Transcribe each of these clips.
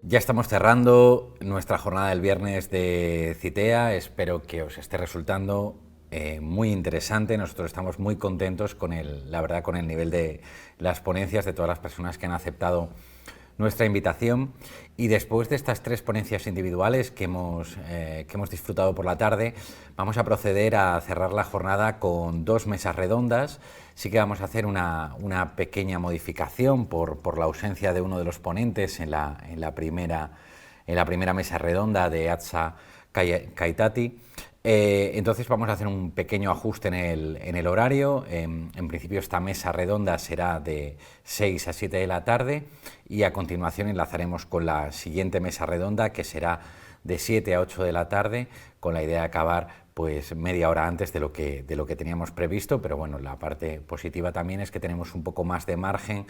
Ya estamos cerrando nuestra jornada del viernes de Citea. Espero que os esté resultando muy interesante. Nosotros estamos muy contentos con la verdad, con el nivel de las ponencias de todas las personas que han aceptado nuestra invitación. Y después de estas 3 ponencias individuales que hemos disfrutado por la tarde, vamos a proceder a cerrar la jornada con 2 mesas redondas. Sí que vamos a hacer una pequeña modificación por la ausencia de uno de los ponentes en la primera mesa redonda de Atsa Kaytati. Entonces vamos a hacer un pequeño ajuste en el horario. En principio esta mesa redonda será de 6 a 7 de la tarde y a continuación enlazaremos con la siguiente mesa redonda, que será de 7 a 8 de la tarde, con la idea de acabar pues media hora antes de lo que teníamos previsto. Pero bueno, la parte positiva también es que tenemos un poco más de margen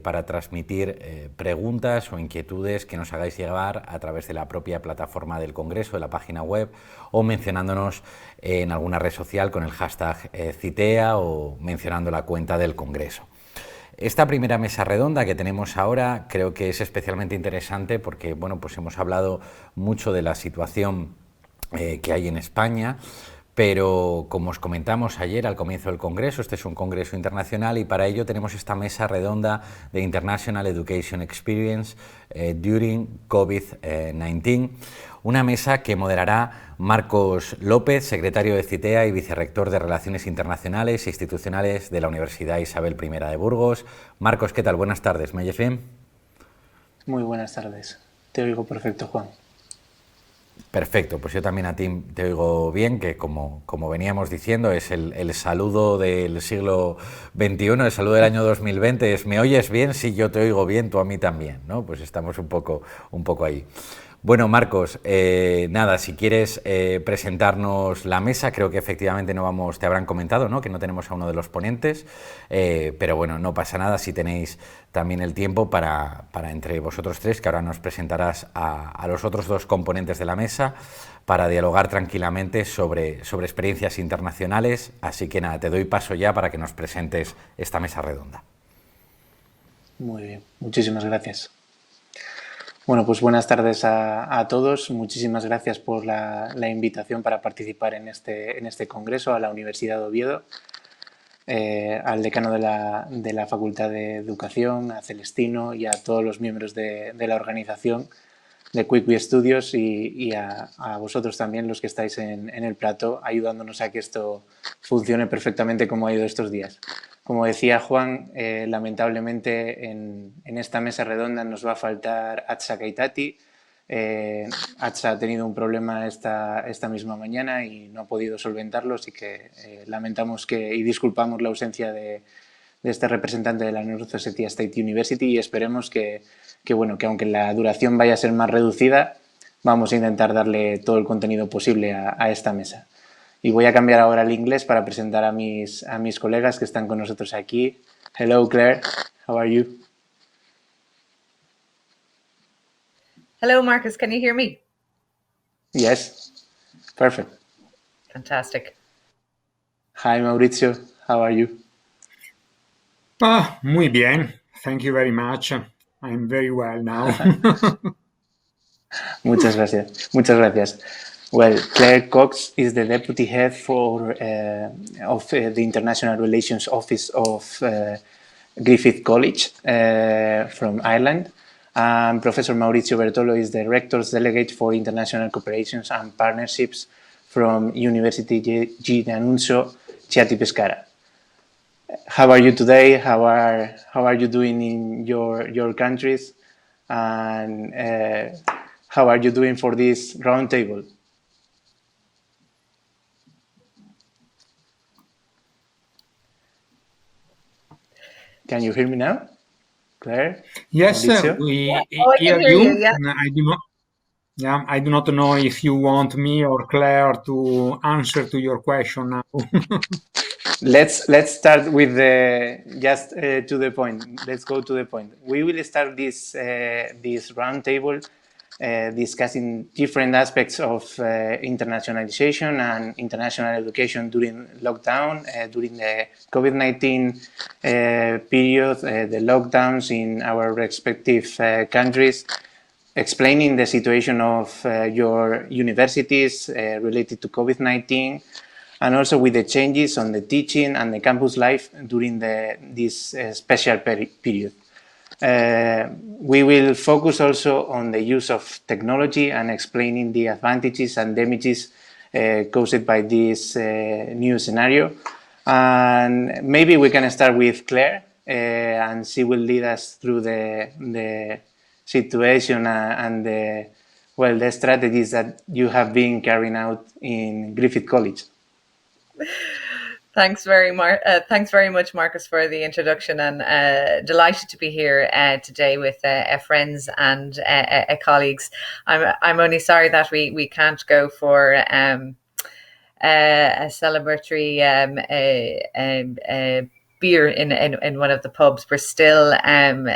para transmitir preguntas o inquietudes que nos hagáis llegar a través de la propia plataforma del Congreso, de la página web, o mencionándonos en alguna red social con el hashtag Citea o mencionando la cuenta del Congreso. Esta primera mesa redonda que tenemos ahora creo que es especialmente interesante porque bueno, pues hemos hablado mucho de la situación que hay en España, pero como os comentamos ayer al comienzo del Congreso, este es un Congreso internacional y para ello tenemos esta mesa redonda de International Education Experience during COVID-19, una mesa que moderará Marcos López, secretario de Citea y vicerrector de Relaciones Internacionales e Institucionales de la Universidad Isabel I de Burgos. Marcos, ¿qué tal? Buenas tardes, ¿me oyes bien? Muy buenas tardes, te oigo perfecto, Juan. Perfecto, pues yo también a ti te oigo bien, que como veníamos diciendo es el saludo del siglo XXI, el saludo del año 2020, es ¿me oyes bien? Sí, yo te oigo bien, tú a mí también, ¿no? Pues estamos un poco ahí. Bueno, Marcos, nada, si quieres presentarnos la mesa, creo que efectivamente te habrán comentado, ¿no?, que no tenemos a uno de los ponentes, pero bueno, no pasa nada si tenéis también el tiempo para entre vosotros 3, que ahora nos presentarás a los otros 2 componentes de la mesa, para dialogar tranquilamente sobre experiencias internacionales. Así que nada, te doy paso ya para que nos presentes esta mesa redonda. Muy bien, muchísimas gracias. Bueno, pues buenas tardes a todos. Muchísimas gracias por la invitación para participar en este congreso, a la Universidad de Oviedo, al decano de la Facultad de Educación, a Celestino y a todos los miembros de la organización de Quick Studios y a vosotros también, los que estáis en el plató, ayudándonos a que esto funcione perfectamente como ha ido estos días. Como decía Juan, lamentablemente en esta mesa redonda nos va a faltar Atsa Kaytati. Atsa ha tenido un problema esta misma mañana y no ha podido solventarlo, así que lamentamos y disculpamos la ausencia de este representante de la Ossetian State University y esperemos que aunque la duración vaya a ser más reducida, vamos a intentar darle todo el contenido posible a esta mesa. Y voy a cambiar ahora al inglés para presentar a mis colegas que están con nosotros aquí. Hello, Claire. How are you? Hello, Marcus. Can you hear me? Yes. Perfect. Fantastic. Hi, Maurizio. How are you? Muy bien. Thank you very much. I'm very well now. Muchas gracias. Muchas gracias. Well, Claire Cox is the Deputy Head of the International Relations Office of Griffith College from Ireland. And Professor Maurizio Bertollo is the Rector's Delegate for International Cooperations and Partnerships from University NOSU, Chieti-Pescara. How are you today? How are you doing in your countries? And how are you doing for this roundtable? Can you hear me now, Claire? Yes, Maurizio? we I can hear you. Yeah. I do not know if you want me or Claire to answer to your question now. Let's start with to the point. Let's go to the point. We will start this roundtable discussing different aspects of internationalization and international education during lockdown, during the COVID-19 period, the lockdowns in our respective countries, explaining the situation of your universities related to COVID-19, and also with the changes on the teaching and the campus life during this special period. We will focus also on the use of technology and explaining the advantages and damages caused by this new scenario. And maybe we can start with Claire, and she will lead us through the situation and the strategies that you have been carrying out in Griffith College. Thanks very much, Marcus, for the introduction, and delighted to be here today with friends and colleagues. I'm only sorry that we can't go for a celebratory beer in one of the pubs. We're still in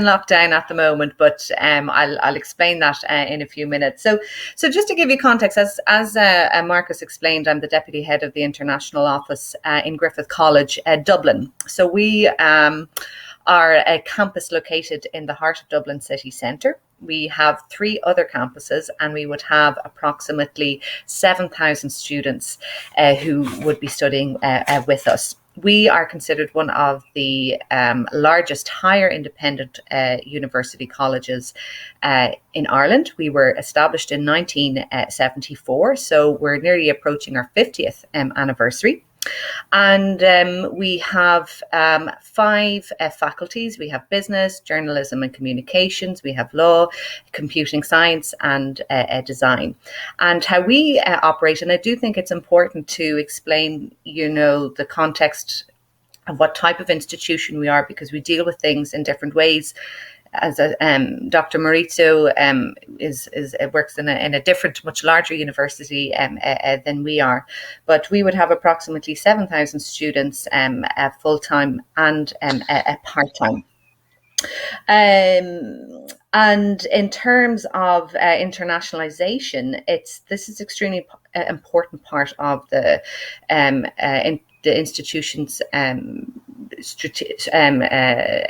lockdown at the moment, but I'll explain that in a few minutes. So just to give you context, as Marcus explained, I'm the deputy head of the international office in Griffith College, Dublin. So we are a campus located in the heart of Dublin city centre. We have 3 other campuses, and we would have approximately 7,000 students who would be studying with us. We are considered one of the largest higher independent university colleges in Ireland. We were established in 1974, so we're nearly approaching our 50th anniversary. And we have 5 faculties. We have business, journalism and communications. We have law, computing science and design. And how we operate, and I do think it's important to explain, the context of what type of institution we are, because we deal with things in different ways. As Dr. Maurizio works in a different, much larger university than we are, but we would have approximately 7,000 students full time and part-time. And in terms of internationalization, this is extremely important part of the institution's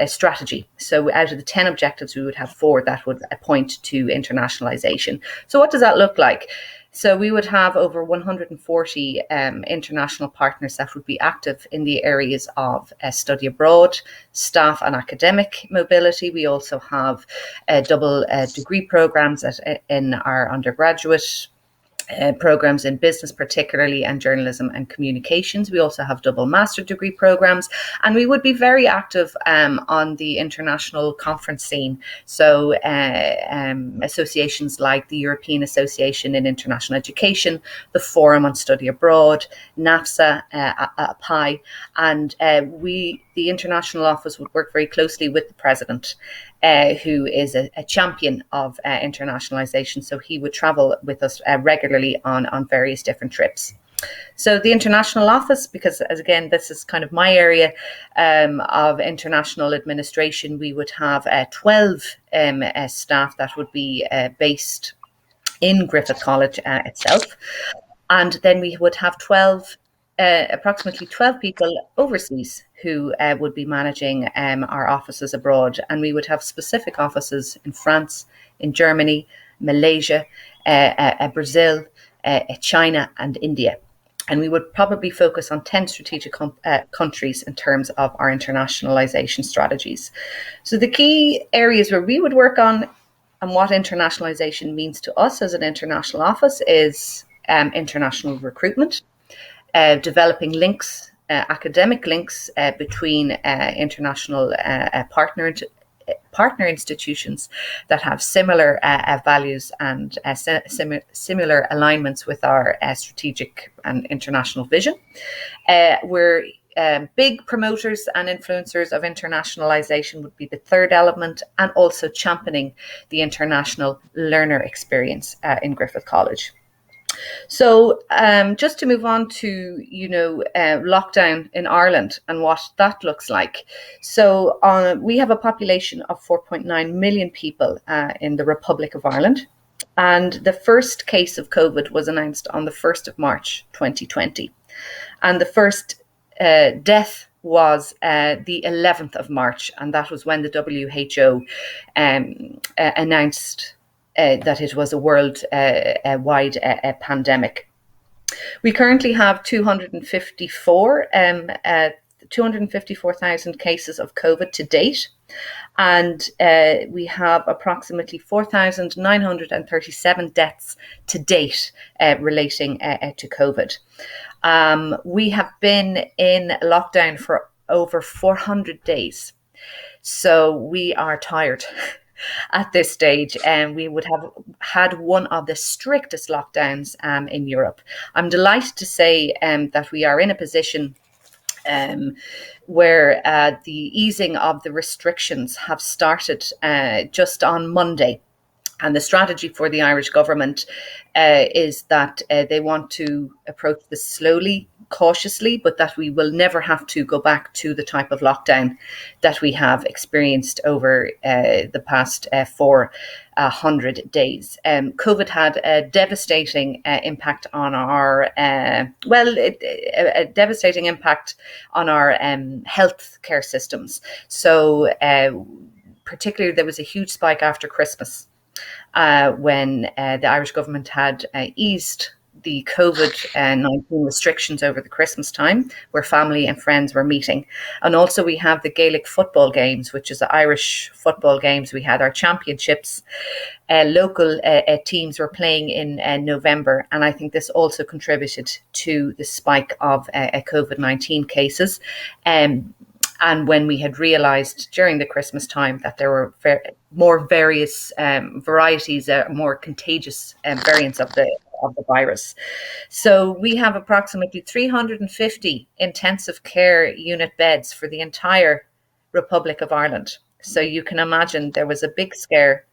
strategy. So out of the 10 objectives, we would have 4 that would point to internationalization. So what does that look like? So we would have over 140 international partners that would be active in the areas of study abroad, staff and academic mobility. We also have double degree programs in our undergraduate programs in business particularly, and journalism and communications. We also have double master degree programs, and we would be very active on the international conference scene. So associations like the European Association in International Education, the Forum on Study Abroad, NAFSA, PI, and the international office would work very closely with the president, who is a champion of internationalization. So he would travel with us regularly on various different trips. So the international office, because as again, this is kind of my area of international administration, we would have 12 staff that would be based in Griffith College itself. And then we would have approximately 12 people overseas who would be managing our offices abroad. And we would have specific offices in France, in Germany, Malaysia, Brazil, China and India. And we would probably focus on 10 strategic countries in terms of our internationalization strategies. So the key areas where we would work on and what internationalization means to us as an international office is international recruitment, developing links, academic links between international partner institutions that have similar values and similar alignments with our strategic and international vision. We're big promoters and influencers of internationalization would be the third element, and also championing the international learner experience in Griffith College. So just to move on to, lockdown in Ireland and what that looks like. So we have a population of 4.9 million people in the Republic of Ireland. And the first case of COVID was announced on the 1st of March, 2020. And the first death was the 11th of March. And that was when the WHO announced that it was a world-wide pandemic. We currently have 254,000 cases of COVID to date, and we have approximately 4,937 deaths to date relating to COVID. We have been in lockdown for over 400 days, so we are tired. At this stage, we would have had one of the strictest lockdowns in Europe. I'm delighted to say that we are in a position where the easing of the restrictions have started just on Monday. And the strategy for the Irish government is that they want to approach this slowly, cautiously, but that we will never have to go back to the type of lockdown that we have experienced over the past 400 days. COVID had a devastating impact on our, a devastating impact on our health care systems. So particularly there was a huge spike after Christmas when the Irish government had eased the COVID-19 restrictions over the Christmas time, where family and friends were meeting. And also we have the Gaelic football games, which is the Irish football games. We had our championships. Local teams were playing in November. And I think this also contributed to the spike of COVID-19 cases. And when we had realised during the Christmas time that there were more various varieties, more contagious variants of the virus. So we have approximately 350 intensive care unit beds for the entire Republic of Ireland. So you can imagine there was a big scare.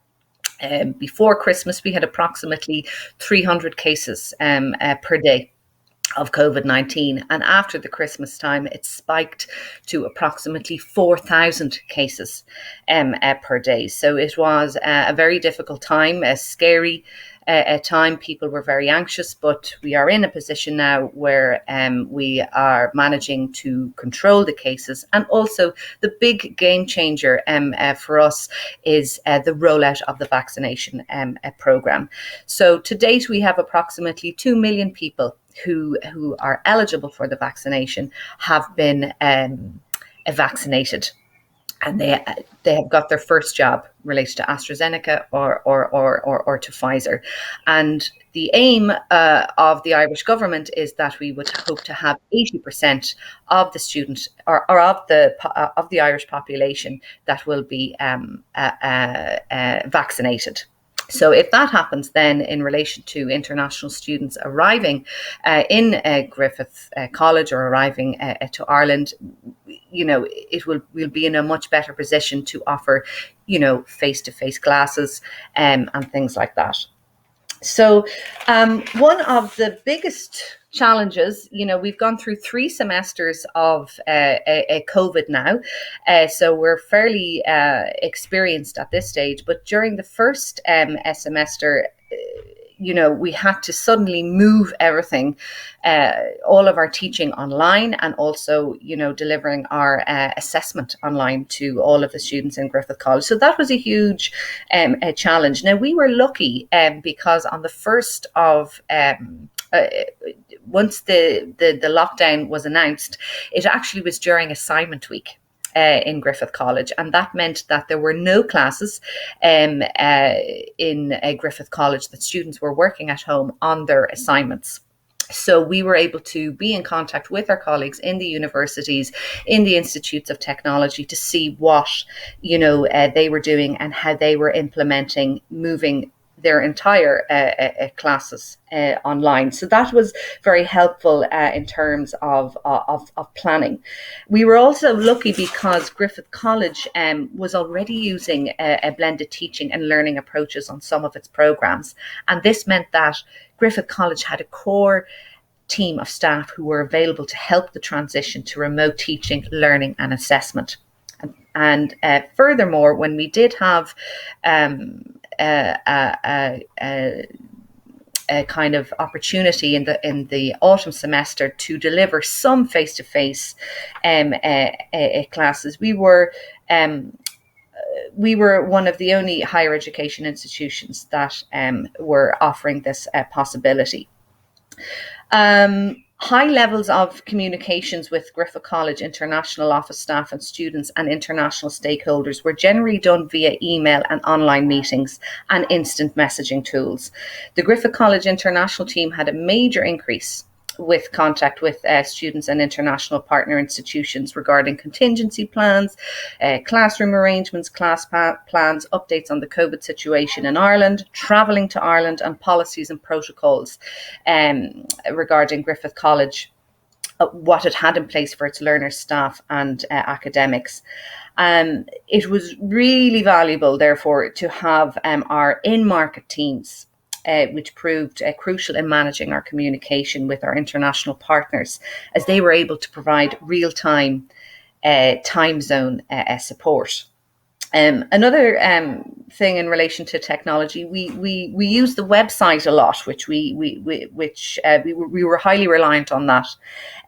Before Christmas, we had approximately 300 cases per day of COVID-19, and after the Christmas time it spiked to approximately 4,000 cases per day. So it was a very difficult time, a scary time. People were very anxious, but we are in a position now where we are managing to control the cases. And also the big game changer for us is the rollout of the vaccination programme. So to date we have approximately 2 million people who are eligible for the vaccination have been vaccinated, and they have got their first jab related to AstraZeneca or to Pfizer. And the aim of the Irish government is that we would hope to have 80% of the students or of the Irish population that will be vaccinated. So if that happens, then in relation to international students arriving in Griffith College or arriving to Ireland, we'll be in a much better position to offer, face-to-face classes and things like that. So one of the biggest challenges, we've gone through 3 semesters of COVID now, so we're fairly experienced at this stage. But during the first semester, we had to suddenly move everything, all of our teaching online, and also, delivering our assessment online to all of the students in Griffith College. So that was a huge challenge. Now, we were lucky because on the 1st of once the lockdown was announced, it actually was during assignment week in Griffith College, and that meant that there were no classes in Griffith College, that students were working at home on their assignments. So we were able to be in contact with our colleagues in the universities, in the institutes of technology, to see what they were doing and how they were implementing moving their entire classes online. So that was very helpful in terms of planning. We were also lucky because Griffith College was already using a blended teaching and learning approaches on some of its programs. And this meant that Griffith College had a core team of staff who were available to help the transition to remote teaching, learning and assessment. And furthermore, when we did have a kind of opportunity in the autumn semester to deliver some face-to-face classes, we were one of the only higher education institutions that were offering this possibility. High levels of communications with Griffith College international office staff and students and international stakeholders were generally done via email and online meetings and instant messaging tools. The Griffith College international team had a major increase with contact with students and international partner institutions regarding contingency plans, classroom arrangements, class plans, updates on the COVID situation in Ireland, travelling to Ireland, and policies and protocols regarding Griffith College, what it had in place for its learners, staff and academics. It was really valuable, therefore, to have our in-market teams which proved crucial in managing our communication with our international partners, as they were able to provide real-time time zone support. Another thing in relation to technology, we use the website a lot, which we were highly reliant on that.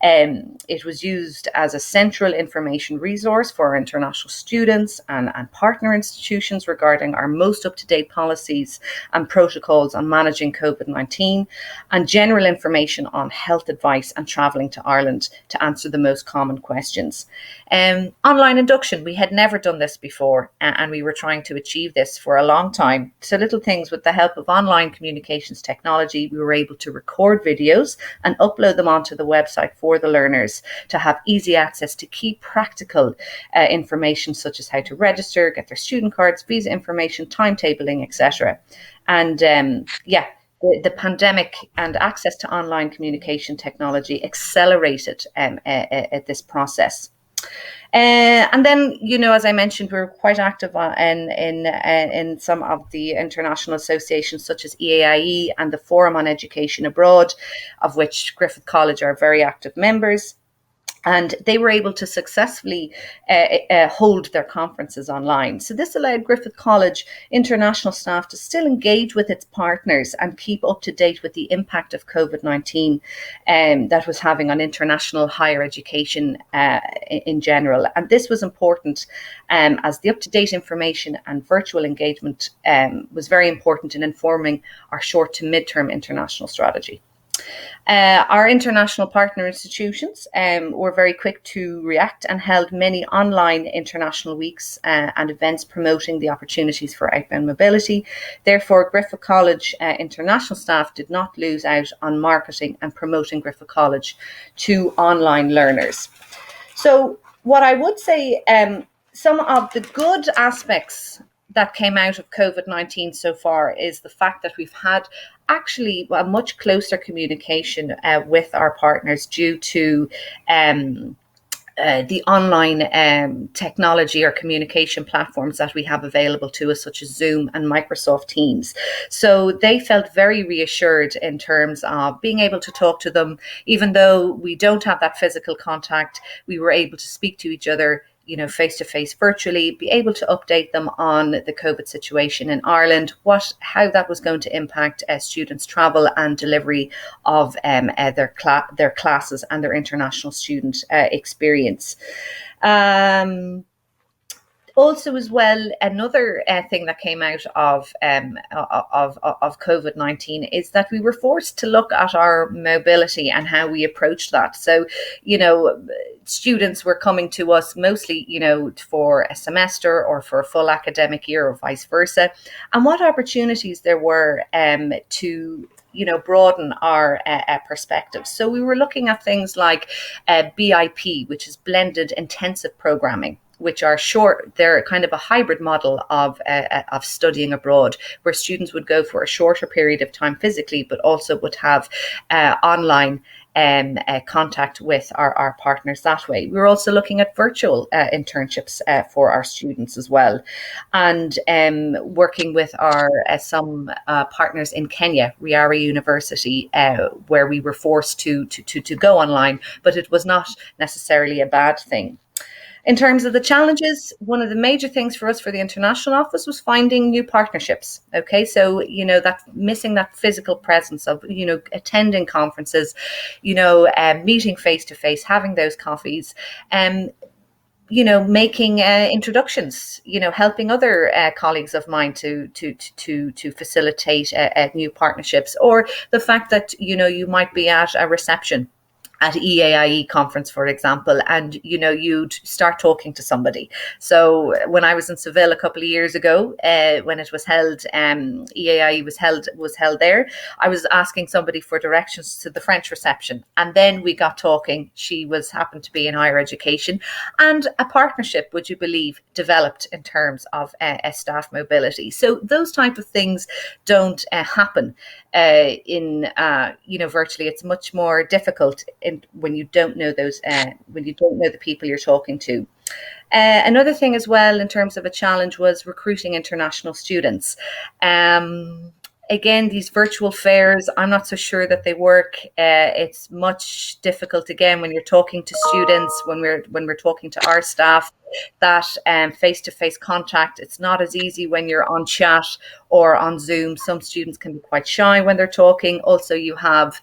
It was used as a central information resource for our international students and partner institutions regarding our most up-to-date policies and protocols on managing COVID-19 and general information on health advice and travelling to Ireland to answer the most common questions. Online induction, we had never done this before, and we were trying to achieve this for a long time. So little things, with the help of online communications technology, we were able to record videos and upload them onto the website for the learners to have easy access to key practical information such as how to register, get their student cards, visa information, timetabling, etc. And the pandemic and access to online communication technology accelerated this process. And then, as I mentioned, we were quite active in some of the international associations such as EAIE and the Forum on Education Abroad, of which Griffith College are very active members. And they were able to successfully hold their conferences online. So this allowed Griffith College international staff to still engage with its partners and keep up to date with the impact of COVID-19 that was having on international higher education in general. And this was important as the up-to-date information and virtual engagement was very important in informing our short to mid-term international strategy. Our international partner institutions were very quick to react and held many online international weeks and events promoting the opportunities for outbound mobility. Therefore, Griffith College international staff did not lose out on marketing and promoting Griffith College to online learners. So what I would say, some of the good aspects that came out of COVID-19 so far is the fact that we've had actually a much closer communication with our partners due to the online technology or communication platforms that we have available to us, such as Zoom and Microsoft Teams. So they felt very reassured in terms of being able to talk to them. Even though we don't have that physical contact, we were able to speak to each other face-to-face virtually, be able to update them on the COVID situation in Ireland, how that was going to impact students' travel and delivery of their classes and their international student experience. Also, as well, another thing that came out of COVID-19 is that we were forced to look at our mobility and how we approached that. So, students were coming to us mostly, for a semester or for a full academic year or vice versa. And what opportunities there were to broaden our perspectives. So we were looking at things like BIP, which is blended intensive programming, which are short. They're kind of a hybrid model of studying abroad, where students would go for a shorter period of time physically, but also would have online contact with our partners that way. We're also looking at virtual internships for our students as well, and working with our some partners in Kenya, Riara University, where we were forced to go online, but it was not necessarily a bad thing. In terms of the challenges, one of the major things for us for the international office was finding new partnerships. Okay, so, you know, that missing that physical presence of, you know, attending conferences, you know, meeting face to face, having those coffees, you know, making introductions, you know, helping other colleagues of mine to facilitate new partnerships, or the fact that, you know, you might be at a reception at EAIE conference, for example, and, you know, you'd start talking to somebody. So when I was in Seville a couple of years ago, when it was held, EAIE was held there, I was asking somebody for directions to the French reception. And then we got talking. She happened to be in higher education, and a partnership, would you believe, developed in terms of staff mobility. So those type of things don't happen virtually. It's much more difficult when you don't know when you don't know the people you're talking to. Another thing as well in terms of a challenge was recruiting international students. Again, these virtual fairs, I'm not so sure that they work. It's much difficult again when you're talking to students, when we're talking to our staff, that face-to-face contact. It's not as easy when you're on chat or on Zoom. Some students can be quite shy when they're talking. Also, you have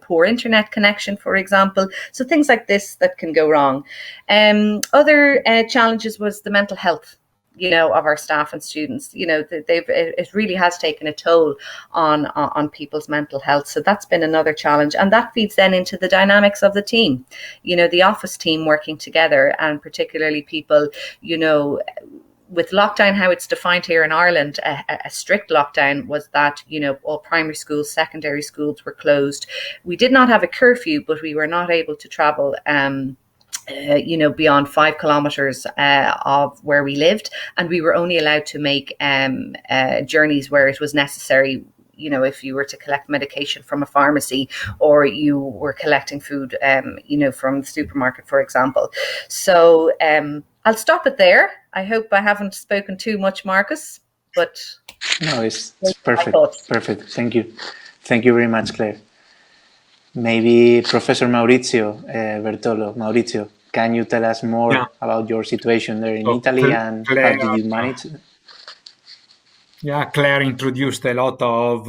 poor internet connection, for example. So things like this that can go wrong. Other challenges was the mental health, you know, of our staff and students. You know, it really has taken a toll on people's mental health. So that's been another challenge, and that feeds then into the dynamics of the team. You know, the office team working together, and particularly people, you know, with lockdown, how it's defined here in Ireland, a strict lockdown was that, you know, all primary schools, secondary schools were closed. We did not have a curfew, but we were not able to travel beyond 5 kilometers of where we lived, and we were only allowed to make journeys where it was necessary. You know, if you were to collect medication from a pharmacy, or you were collecting food, from the supermarket, for example. So I'll stop it there. I hope I haven't spoken too much, Marcus, but no, it's perfect. Perfect. Thank you very much, Claire. Maybe Professor Maurizio Bertollo. Maurizio, can you tell us more about your situation there in Italy, and Claire, how did you manage? Yeah, Claire introduced a lot of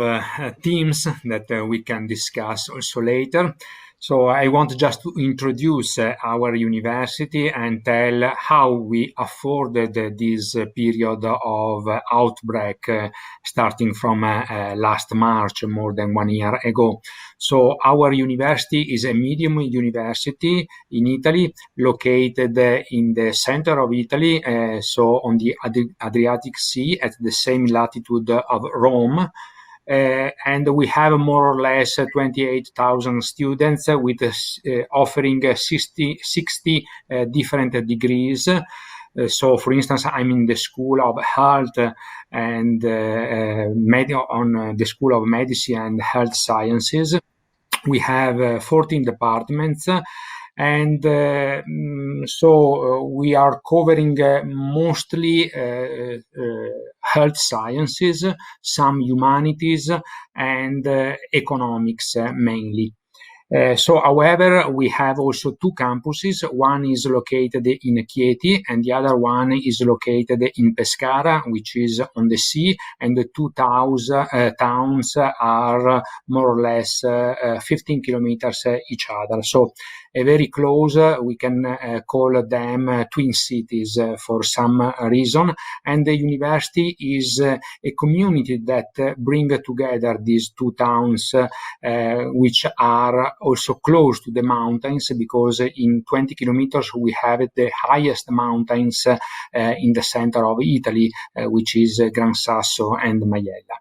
themes that we can discuss also later. So I want just to introduce our university and tell how we afforded this period of outbreak starting from last March, more than 1 year ago. So our university is a medium university in Italy, located in the center of Italy, so on the Adriatic Sea, at the same latitude of Rome. And we have more or less 28,000 students with offering 60 different degrees. So, for instance, I'm in the School of Health and on the School of Medicine and Health Sciences. We have 14 departments. And so we are covering mostly health sciences, some humanities, and economics mainly. However, we have also 2 campuses. One is located in Chieti, and the other one is located in Pescara, which is on the sea, and the 2 towns are more or less 15 kilometers each other. So very close, we can call them twin cities for some reason. And the university is a community that bring together these 2 towns, which are also close to the mountains, because in 20 kilometers we have the highest mountains in the center of Italy, which is Gran Sasso and Maiella.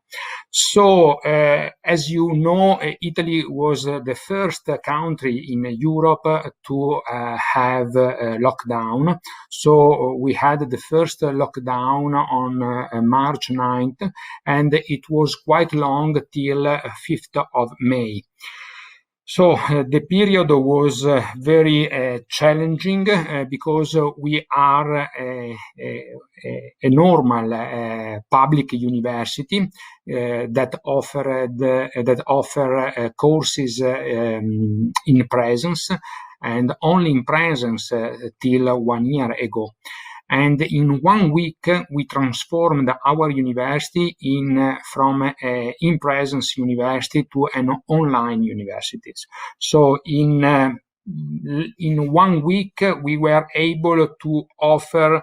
So, as you know, Italy was the first country in Europe to have a lockdown. So we had the first lockdown on March 9th, and it was quite long till 5th of May. So the period was very challenging because we are a normal public university that offer courses in presence, and only in presence till 1 year ago. And in 1 week, we transformed our university from an in-presence university to an online university. So in 1 week, we were able to offer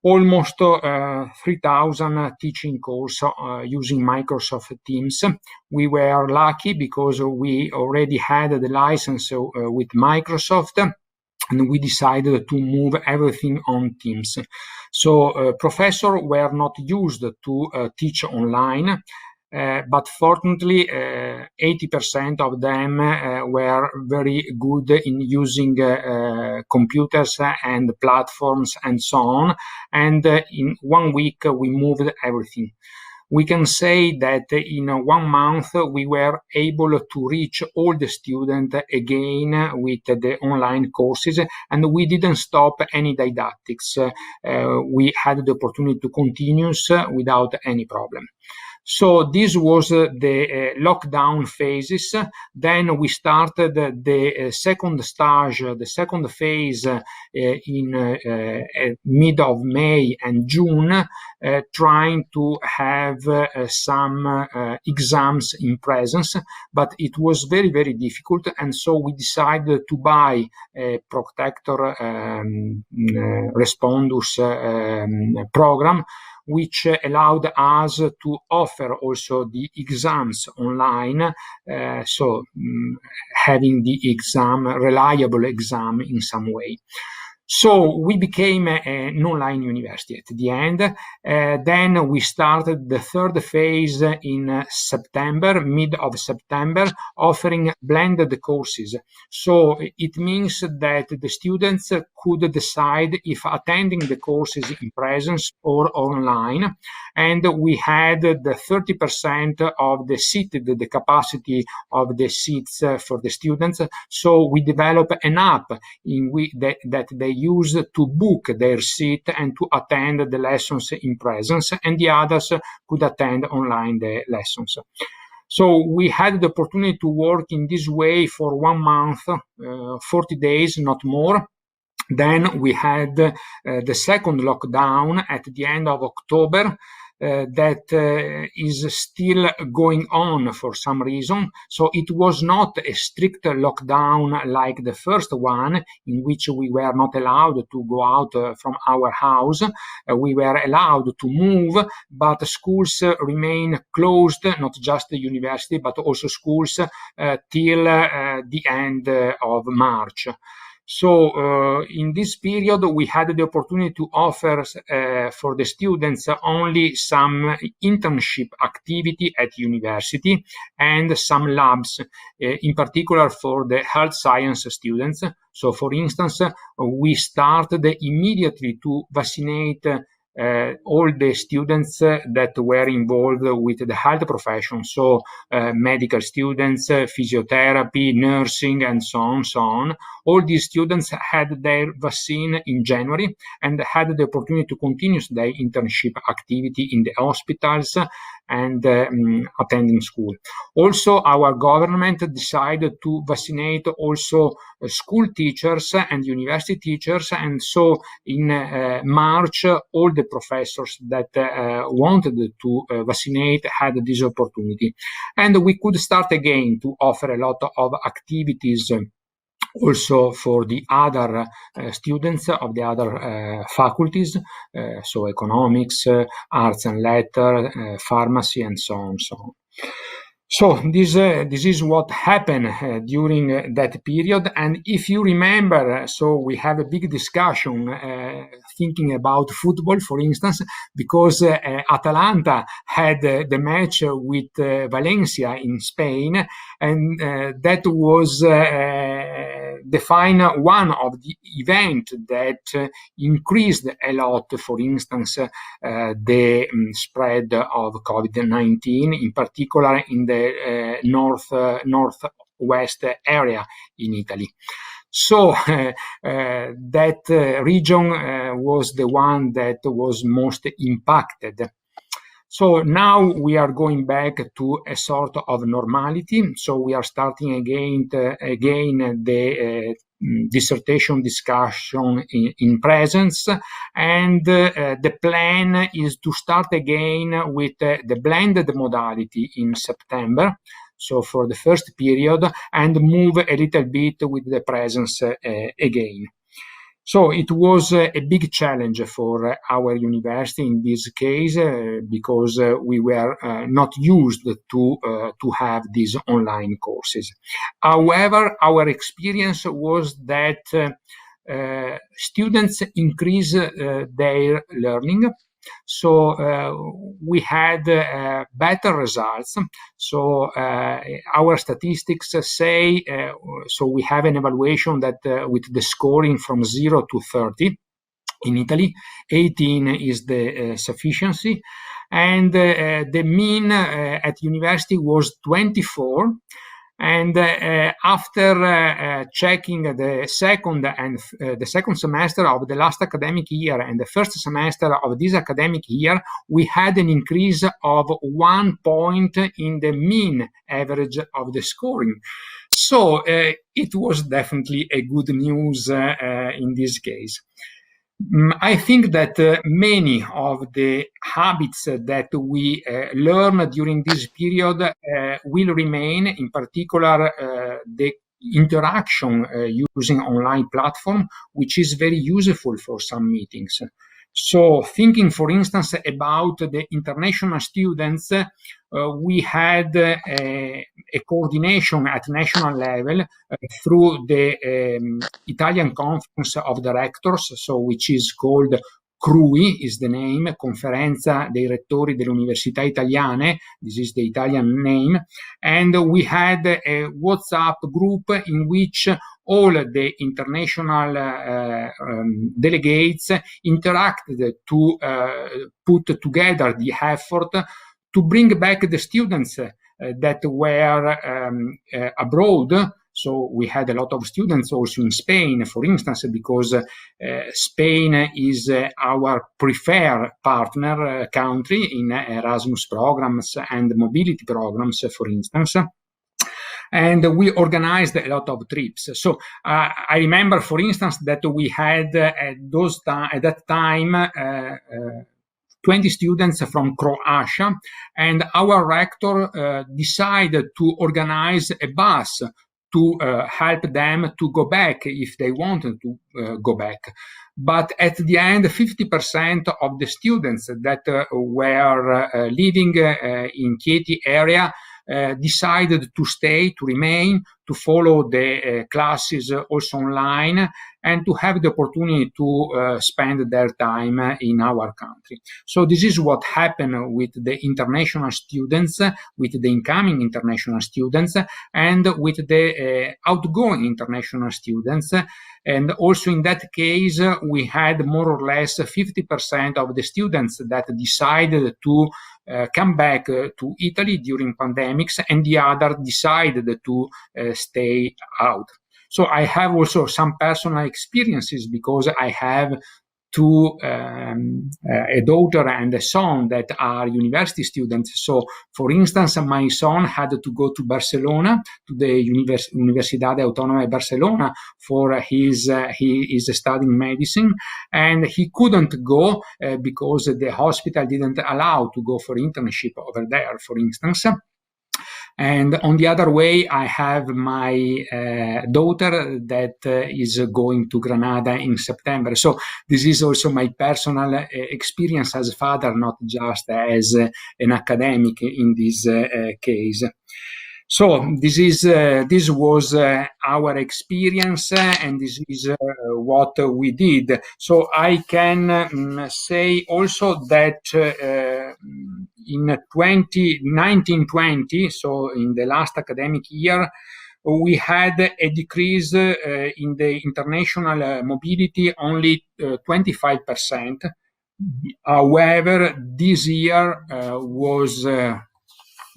almost 3,000 teaching courses using Microsoft Teams. We were lucky because we already had the license with Microsoft, and we decided to move everything on Teams. So professors were not used to teach online, but fortunately 80% of them were very good in using computers and platforms and so on. And in 1 week, we moved everything. We can say that in 1 month, we were able to reach all the students again with the online courses, and we didn't stop any didactics. We had the opportunity to continue without any problem. So this was the lockdown phases. Then we started the second stage, the second phase in mid of May and June, trying to have some exams in presence, but it was very, very difficult. And so we decided to buy a Protector Respondus program, which allowed us to offer also the exams online, so having the exam, reliable exam in some way. So we became an online university at the end. Then we started the third phase in September, mid of September, offering blended courses. So it means that the students could decide if attending the courses in presence or online. And we had the 30% of the seated, the capacity of the seats for the students. So we developed an app that they use to book their seat and to attend the lessons in presence, and the others could attend online the lessons. So we had the opportunity to work in this way for 1 month, 40 days, not more. Then we had the second lockdown at the end of October. That is still going on for some reason. So it was not a strict lockdown like the first one, in which we were not allowed to go out from our house. We were allowed to move, but schools remain closed, not just the university, but also schools till the end of March. So in this period, we had the opportunity to offer for the students only some internship activity at university and some labs, in particular for the health science students. So, for instance, we started immediately to vaccinate all the students that were involved with the health profession, so medical students, physiotherapy, nursing, and so on. All these students had their vaccine in January and had the opportunity to continue their internship activity in the hospitals and attending school. Also, our government decided to vaccinate also school teachers and university teachers, and so in March, all the professors that wanted to vaccinate had this opportunity. And we could start again to offer a lot of activities also for the other students of the other faculties, so economics, arts and letters, pharmacy, and so on. So this is what happened during that period. And if you remember, so we have a big discussion thinking about football, for instance, because Atalanta had the match with Valencia in Spain, and that was defined one of the event that increased a lot, for instance, the spread of COVID-19, in particular in the northwest area in Italy. So that region was the one that was most impacted. So now we are going back to a sort of normality. So we are starting again the dissertation discussion in presence, and the plan is to start again with the blended modality in September, so for the first period, and move a little bit with the presence again. So it was a big challenge for our university in this case, because we were not used to have these online courses. However, our experience was that students increase their learning. So we had better results. So our statistics say, so we have an evaluation that with the scoring from 0 to 30 in Italy, 18 is the sufficiency, and the mean at university was 24. And after checking the second semester of the last academic year and the first semester of this academic year, we had an increase of 1 point in the mean average of the scoring. So it was definitely a good news in this case. I think that many of the habits that we learn during this period will remain, in particular the interaction using online platform, which is very useful for some meetings. So thinking, for instance, about the international students, we had a coordination at national level through the Italian Conference of Directors, so which is called CRUI, is the name, Conferenza dei Rettori delle Università Italiane, this is the Italian name, and we had a WhatsApp group in which all the international delegates interacted to put together the effort to bring back the students that were abroad. So we had a lot of students also in Spain, for instance, because Spain is our preferred partner country in Erasmus programs and mobility programs, for instance. And we organized a lot of trips. So I remember, for instance, that we had at that time 20 students from Croatia, and our rector decided to organize a bus to help them to go back if they wanted to go back. But at the end, 50% of the students that were living in Chieti area decided to stay, to remain, to follow the classes also online, and to have the opportunity to spend their time in our country. So this is what happened with the international students, with the incoming international students, and with the outgoing international students. And also in that case, we had more or less 50% of the students that decided to come back to Italy during pandemics, and the other decided to stay out. So I have also some personal experiences, because I have a daughter and a son that are university students. So, for instance, my son had to go to Barcelona, to the Universidad Autónoma de Barcelona, for he is studying medicine, and he couldn't go because the hospital didn't allow to go for internship over there, for instance. And on the other way, I have my daughter that is going to Granada in September. So this is also my personal experience as a father, not just as an academic in this case. So this was our experience, and this is what we did. So I can say also that in 1920, so in the last academic year, we had a decrease in the international mobility only 25%. However, this year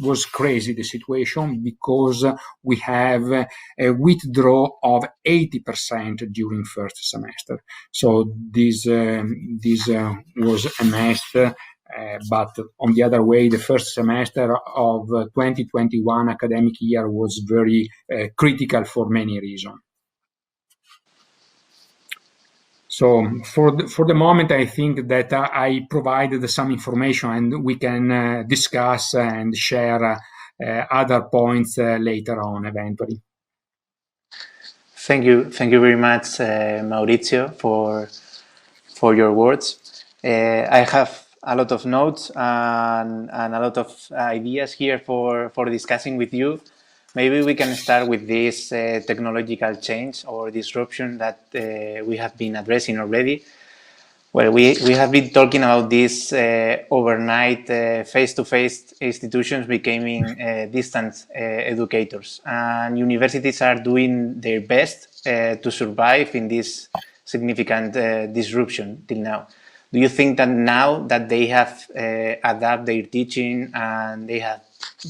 was crazy, the situation, because we have a withdrawal of 80% during first semester. So this was a mess. But on the other way, the first semester of 2021 academic year was very critical for many reasons. So for the moment, I think that I provided some information, and we can discuss and share other points later on, eventually. Thank you very much, Maurizio, for your words. I have a lot of notes and a lot of ideas here for discussing with you. Maybe we can start with this technological change or disruption that we have been addressing already. Well, we have been talking about this overnight face-to-face institutions becoming distant educators, and universities are doing their best to survive in this significant disruption till now. Do you think that now that they have adapted their teaching and they have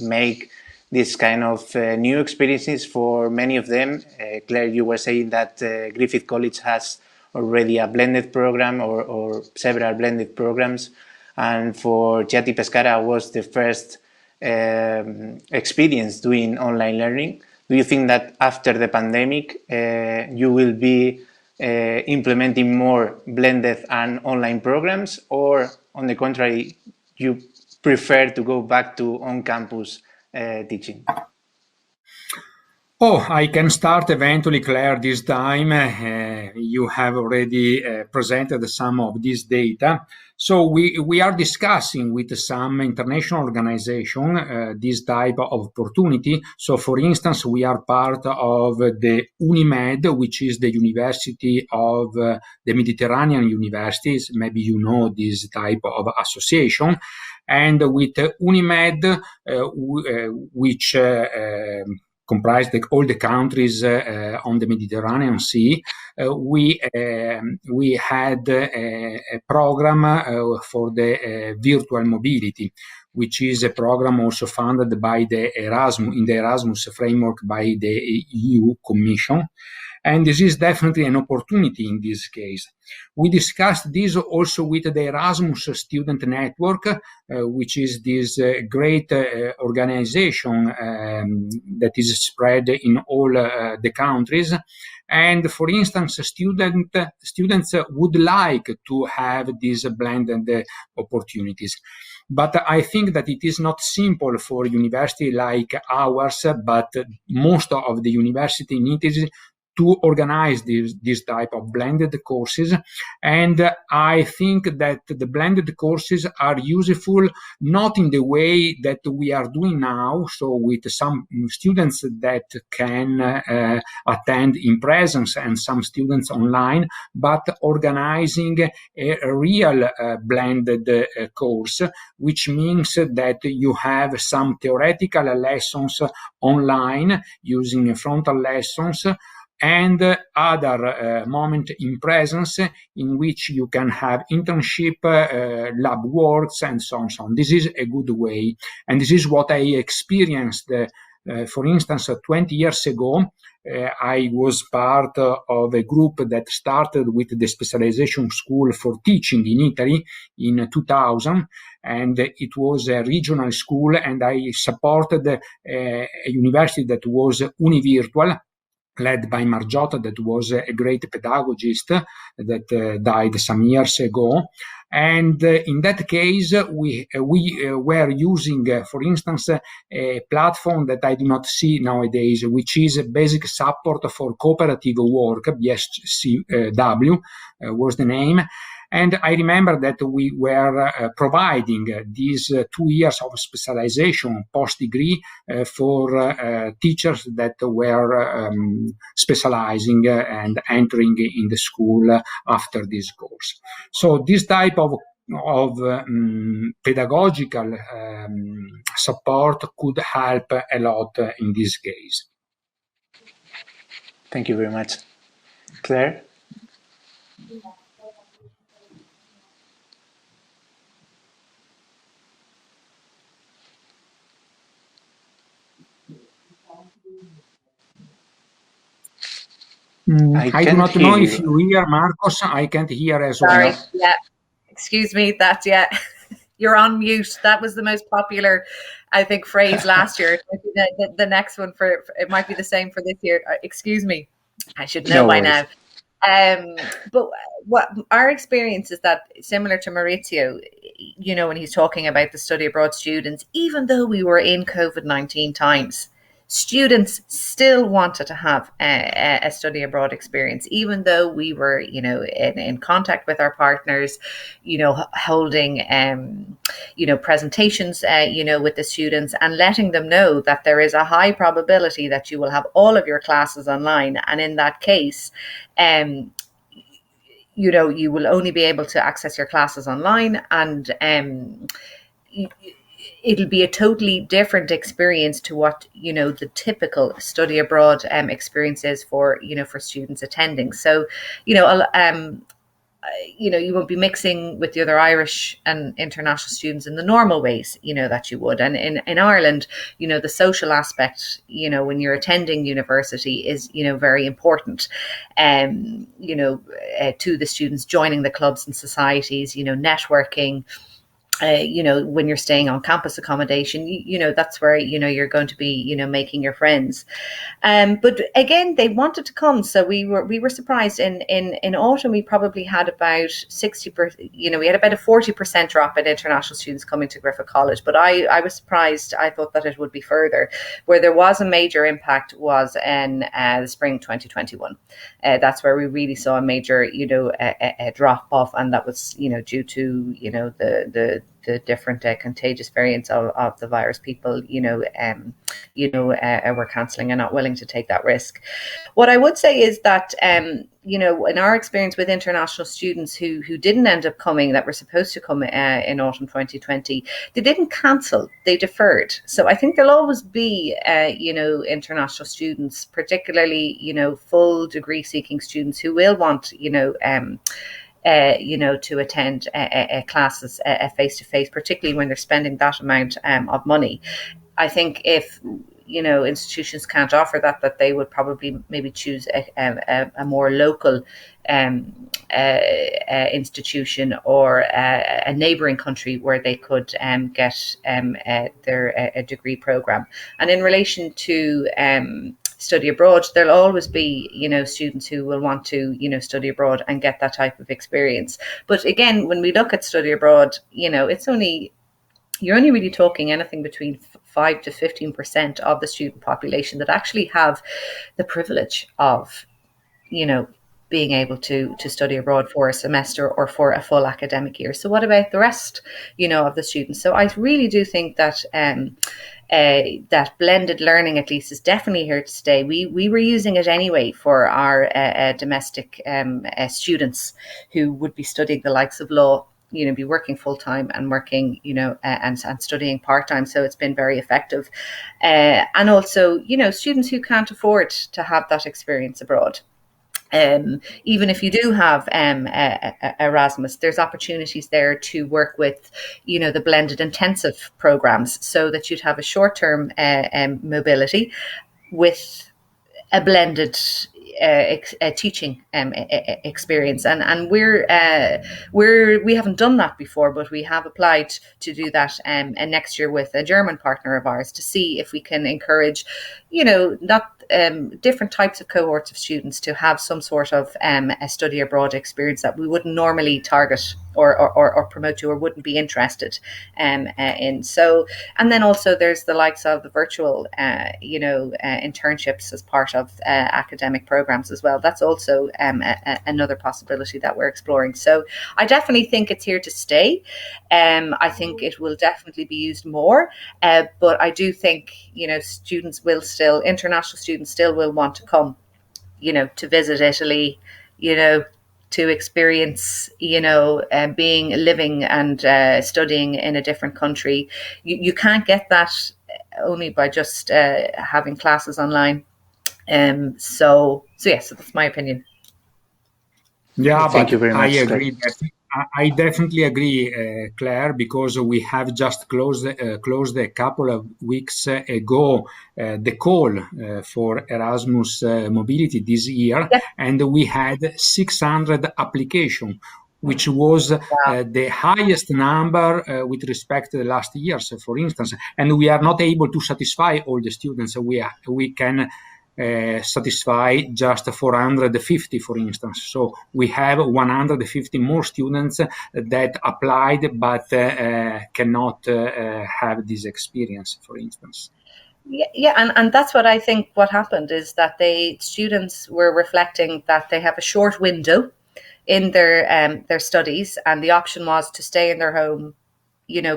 made this kind of new experiences for many of them? Claire, you were saying that Griffith College has already a blended program or several blended programs, and for Chieti-Pescara was the first experience doing online learning. Do you think that after the pandemic you will be implementing more blended and online programs, or on the contrary, you prefer to go back to on-campus teaching? Oh, I can start eventually, Claire, this time. You have already presented some of this data. So we are discussing with some international organization this type of opportunity. So for instance, we are part of the UNIMED, which is the University of the Mediterranean Universities. Maybe you know this type of association. And with UNIMED, which comprised all the countries on the Mediterranean Sea, we had a program for the virtual mobility, which is a program also funded by the Erasmus framework by the EU Commission. And this is definitely an opportunity in this case. We discussed this also with the Erasmus Student Network, which is this great organization that is spread in all the countries. And for instance, students would like to have these blended opportunities. But I think that it is not simple for a university like ours, but most of the university needs to organize this type of blended courses. And I think that the blended courses are useful not in the way that we are doing now, so with some students that can attend in presence and some students online, but organizing a real blended course, which means that you have some theoretical lessons online using frontal lessons, and other moment in presence in which you can have internship, lab works, and so on. This is a good way. And this is what I experienced, for instance, 20 years ago. I was part of a group that started with the specialization school for teaching in Italy in 2000. And it was a regional school, and I supported a university that was univirtual, led by Margiotta, that was a great pedagogist that died some years ago. And in that case, we were using, for instance, a platform that I do not see nowadays, which is a basic support for cooperative work, BSCW was the name. And I remember that we were providing these 2 years of specialization post-degree for teachers that were specializing and entering in the school after this course. So this type of pedagogical support could help a lot in this case. Thank you very much. Claire? I do not know if you hear, Marcos. I can't hear as well. Sorry, yeah. Excuse me, you're on mute. That was the most popular, I think, phrase last year. The next one it might be the same for this year. Excuse me. I should know by now. But what our experience is that, similar to Maurizio, when he's talking about the study abroad students, even though we were in COVID-19 times, students still wanted to have a study abroad experience, even though we were, in contact with our partners, holding, presentations, with the students, and letting them know that there is a high probability that you will have all of your classes online. And in that case, you will only be able to access your classes online, and it'll be a totally different experience to what the typical study abroad experience is for students attending. So you won't be mixing with the other Irish and international students in the normal ways that you would. And in Ireland, the social aspect when you're attending university is very important, to the students, joining the clubs and societies, networking. When you're staying on campus accommodation, that's where, you're going to be, making your friends. But again, they wanted to come. So we were surprised. In autumn, we probably had about 60%, we had about a 40% drop in international students coming to Griffith College. But I was surprised. I thought that it would be further. Where there was a major impact was in the spring 2021. That's where we really saw a major, a drop off. And that was, due to, the different contagious variants of the virus. People, were cancelling and not willing to take that risk. What I would say is that, in our experience with international students who didn't end up coming, that were supposed to come in autumn 2020, they didn't cancel, they deferred. So I think there'll always be, international students, particularly, full degree seeking students who will want, to attend classes face-to-face, particularly when they're spending that amount of money. I think if institutions can't offer that they would probably maybe choose a more local institution or a neighbouring country where they could get their degree programme. And in relation to study abroad, there'll always be, students who will want to, study abroad and get that type of experience. But again, when we look at study abroad, you're only really talking anything between 5 to 15% of the student population that actually have the privilege of, being able to study abroad for a semester or for a full academic year. So what about the rest, of the students? So I really do think that that blended learning, at least, is definitely here to stay. We were using it anyway for our domestic students who would be studying the likes of law, be working full time and working, and studying part time. So it's been very effective. And also, students who can't afford to have that experience abroad. Even if you do have Erasmus, there's opportunities there to work with, the blended intensive programs, so that you'd have a short-term mobility with a blended teaching experience, and we haven't done that before, but we have applied to do that next year with a German partner of ours to see if we can encourage not different types of cohorts of students to have some sort of a study abroad experience that we wouldn't normally target or promote to, or wouldn't be interested in. So, and then also there's the likes of the virtual, internships as part of academic programs as well. That's also another possibility that we're exploring. So I definitely think it's here to stay. I think it will definitely be used more, but I do think, international students still will want to come, to visit Italy, to experience, living and studying in a different country. You can't get that only by just having classes online. So that's my opinion. Yeah, Thank you very much. I agree. I definitely agree, Claire, because we have just closed a couple of weeks ago the call for Erasmus Mobility this year, and we had 600 applications, which was the highest number with respect to the last years, for instance. And we are not able to satisfy all the students. We can satisfy just 450, for instance. So we have 150 more students that applied but cannot have this experience, for instance. Yeah, and that's what I think what happened is that students were reflecting that they have a short window in their studies, and the option was to stay in their home,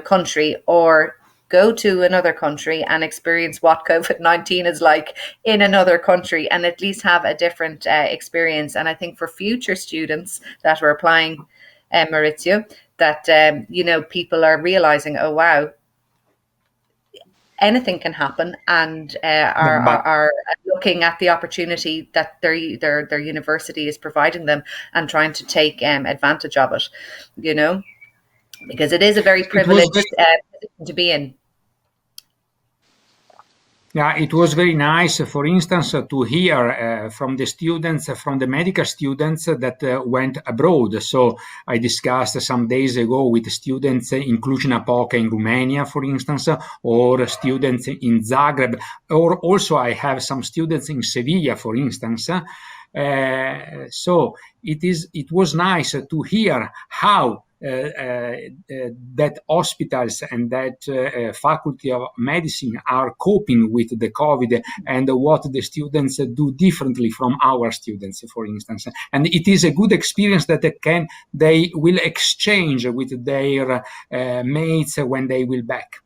country, or go to another country and experience what COVID-19 is like in another country, and at least have a different experience. And I think for future students that are applying, Maurizio, that, people are realizing, oh, wow, anything can happen, and are looking at the opportunity that their university is providing them and trying to take advantage of it, because it is a very privileged position to be in. Yeah, it was very nice, for instance, to hear from the students, from the medical students that went abroad. So I discussed some days ago with students in Cluj-Napoca in Romania, for instance, or students in Zagreb, or also I have some students in Sevilla, for instance. So it was nice to hear how that hospitals and that faculty of medicine are coping with the COVID, and what the students do differently from our students, for instance. And it is a good experience that they will exchange with their mates when they will back.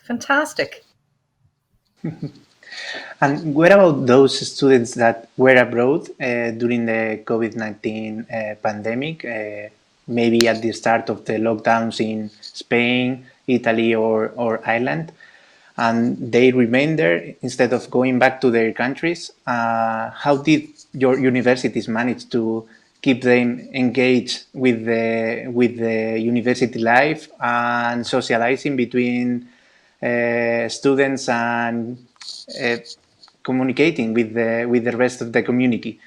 Fantastic. And what about those students that were abroad during the COVID-19 pandemic? Maybe at the start of the lockdowns in Spain, Italy, or Ireland, and they remained there instead of going back to their countries. How did your universities manage to keep them engaged with the university life and socializing between students and communicating with the rest of the community?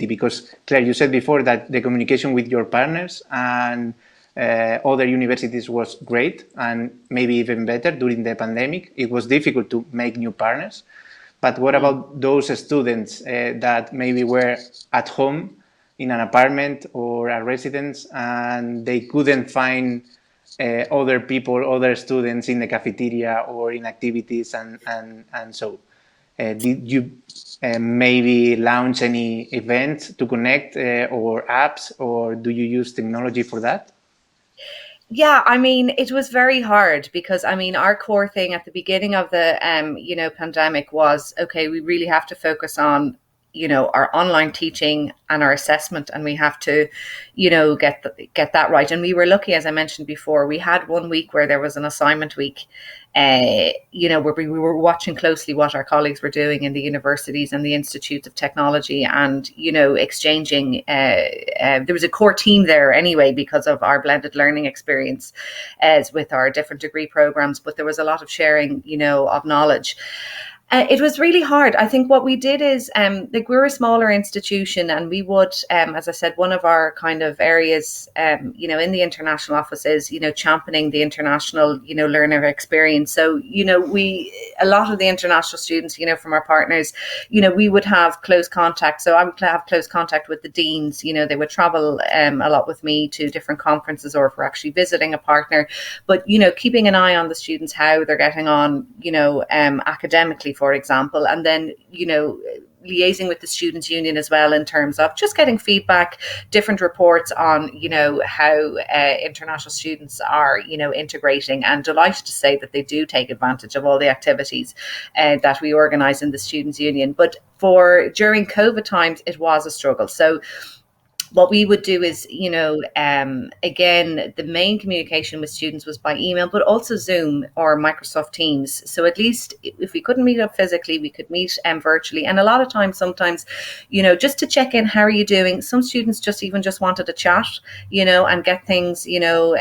Because Claire, you said before that the communication with your partners and other universities was great, and maybe even better during the pandemic. It was difficult to make new partners, but what about those students that maybe were at home in an apartment or a residence, and they couldn't find other people, other students in the cafeteria or in activities, and so did you maybe launch any events to connect or apps, or do you use technology for that? Yeah, I mean, it was very hard because, I mean, our core thing at the beginning of the, pandemic was, okay, we really have to focus on, our online teaching and our assessment, and we have to, get that right. And we were lucky, as I mentioned before, we had 1 week where there was an assignment week, where we were watching closely what our colleagues were doing in the universities and the institutes of technology, and, exchanging. There was a core team there anyway because of our blended learning experience as with our different degree programs, but there was a lot of sharing, of knowledge. It was really hard. I think what we did is, like, we're a smaller institution, and we would, as I said, one of our kind of areas, you know, in the international office is, you know, championing the international, you know, learner experience. So, you know, a lot of the international students, you know, from our partners, you know, we would have close contact. So I would have close contact with the deans. You know, they would travel a lot with me to different conferences, or if we're actually visiting a partner. But, you know, keeping an eye on the students, how they're getting on, you know, academically, for example, and then, you know, liaising with the Students' Union as well in terms of just getting feedback, different reports on, you know, how international students are, you know, integrating, and delighted to say that they do take advantage of all the activities that we organise in the Students' Union. But during COVID times, it was a struggle. So what we would do is, you know, again, the main communication with students was by email, but also Zoom or Microsoft Teams. So at least if we couldn't meet up physically, we could meet virtually. And a lot of times, sometimes, you know, just to check in, how are you doing? Some students just wanted a chat, you know, and get things, you know,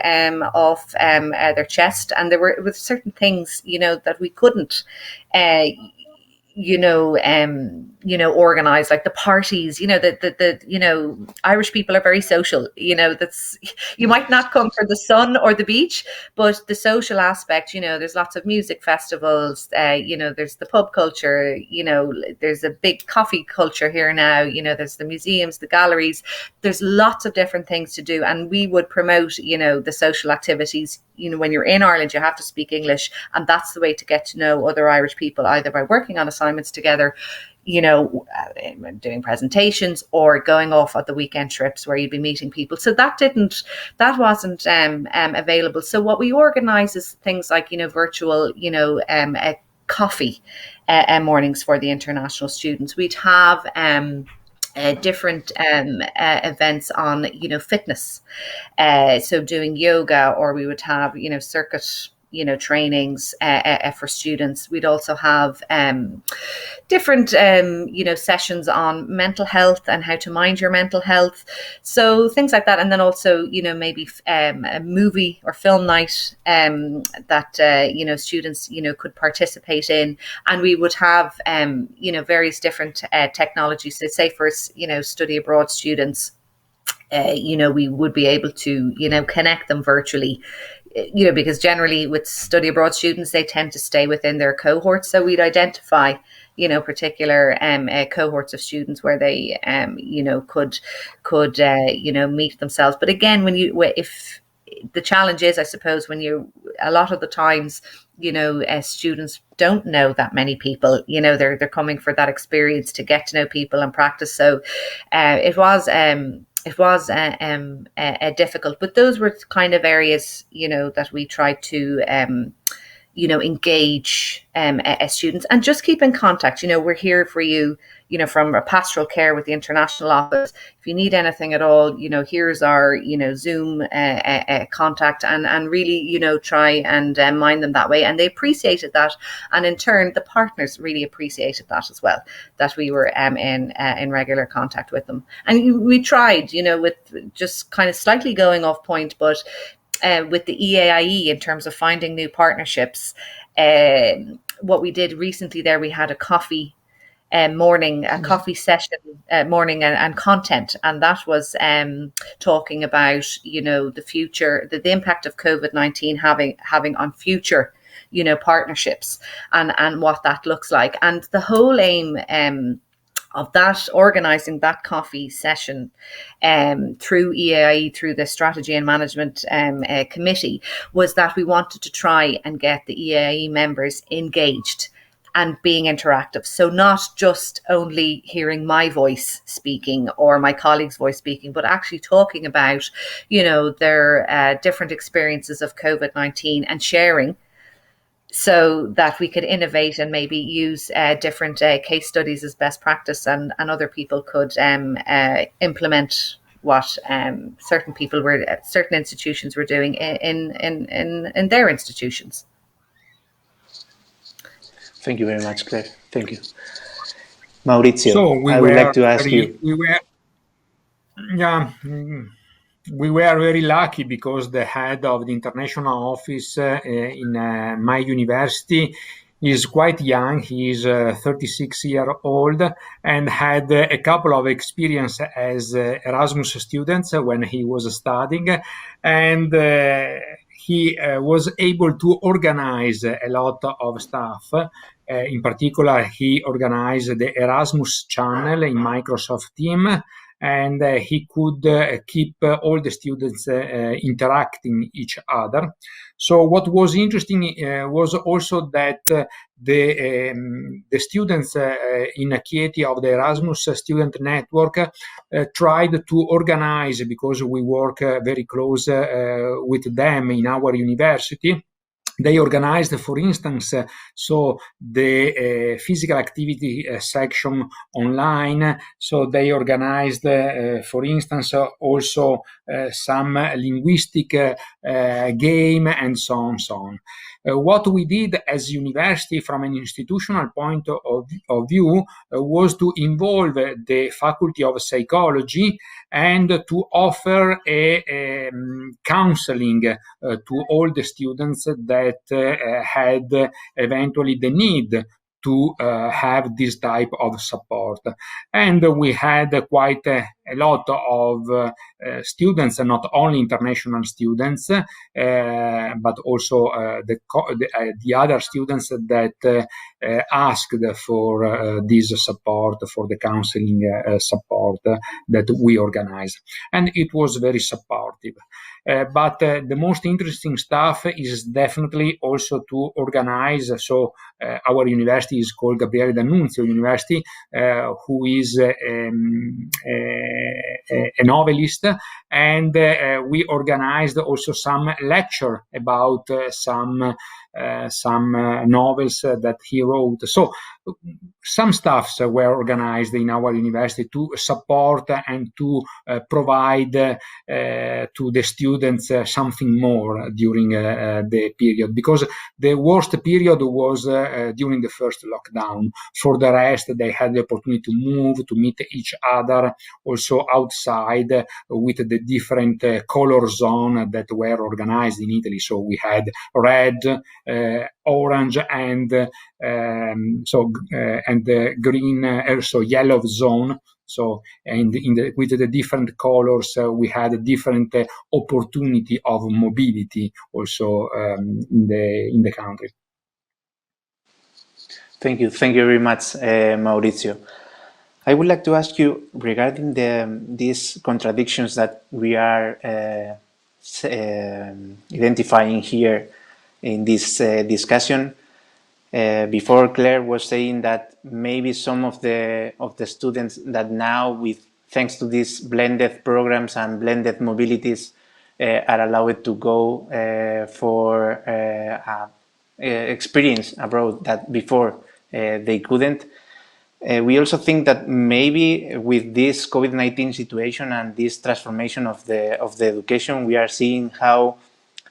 off their chest. And there were certain things, you know, that we couldn't organize, like the parties, you know, the you know, Irish people are very social, you know, you might not come for the sun or the beach, but the social aspect, you know, there's lots of music festivals, you know, there's the pub culture, you know, there's a big coffee culture here now, you know, there's the museums, the galleries, there's lots of different things to do. And we would promote, you know, the social activities. You know, when you're in Ireland, you have to speak English, and that's the way to get to know other Irish people, either by working on assignments together, you know, doing presentations, or going off at the weekend trips where you'd be meeting people. So that wasn't available. So what we organise is things like, you know, virtual, you know, coffee mornings for the international students. We'd have different events on, you know, fitness. So doing yoga, or we would have, you know, circuit, you know, trainings for students. We'd also have different, you know, sessions on mental health and how to mind your mental health. So things like that. And then also, you know, maybe a movie or film night that, you know, students, you know, could participate in. And we would have, you know, various different technologies. So say for, you know, study abroad students, you know, we would be able to, you know, connect them virtually, you know, because generally with study abroad students, they tend to stay within their cohorts. So we'd identify, you know, particular cohorts of students where they, you know, could you know, meet themselves. But again, if the challenge is, I suppose, a lot of the times, you know, students don't know that many people, you know, they're coming for that experience to get to know people and practice. So it was difficult, but those were kind of areas, you know, that we tried to, you know, engage students and just keep in contact. You know, we're here for you, you know, from a pastoral care with the international office. If you need anything at all, you know, here's our, you know, Zoom contact, and really, you know, try and mind them that way. And they appreciated that. And in turn, the partners really appreciated that as well, that we were in regular contact with them. And we tried, you know, with just kind of slightly going off point, but with the EAIE in terms of finding new partnerships. What we did recently there, we had a coffee morning, a coffee session morning and content. And that was talking about, you know, the future, the impact of COVID-19 having on future, you know, partnerships and what that looks like. And the whole aim of that, organising that coffee session through EAIE, through the Strategy and Management Committee, was that we wanted to try and get the EAIE members engaged and being interactive. So not just only hearing my voice speaking or my colleague's voice speaking, but actually talking about, you know, their different experiences of COVID-19 and sharing, so that we could innovate and maybe use different case studies as best practice, and other people could implement what certain institutions were doing in their institutions. Thank you very much, Claire. Thank you. Maurizio, so I would like to ask you. We were very lucky because the head of the international office in my university He's quite young. He's 36 years old and had a couple of experience as Erasmus students when he was studying, and he was able to organize a lot of stuff. In particular, he organized the Erasmus channel in Microsoft Teams, and he could keep all the students interacting each other. So what was interesting was also that the students in Chieti of the Erasmus student network tried to organize, because we work very close with them in our university. They organized, for instance, so the physical activity section online. So they organized, for instance, also some linguistic game and so on, so on. What we did as university from an institutional point of view was to involve the Faculty of Psychology and to offer a counseling to all the students that had eventually the need to have this type of support. And we had quite a lot of students, and not only international students, but also the other students that asked for this support, for the counseling support that we organized. And it was very supportive. But the most interesting stuff is definitely also to organize. So our university is called Gabriele D'Annunzio University, who is a novelist, and we organized also some lecture about some novels that he wrote. So some stuffs were organized in our university to support and to provide to the students something more during the period, because the worst period was during the first lockdown. For the rest, they had the opportunity to move, to meet each other, also outside with the different color zone that were organized in Italy. So we had red, orange, and the green, so yellow zone. So, and with the different colors, we had a different opportunity of mobility also in the country. Thank you very much, Maurizio. I would like to ask you regarding these contradictions that we are identifying here in this discussion. Before, Claire was saying that maybe some of the students that now, thanks to these blended programs and blended mobilities, are allowed to go for experience abroad that before they couldn't. We also think that maybe with this COVID-19 situation and this transformation of the education, we are seeing how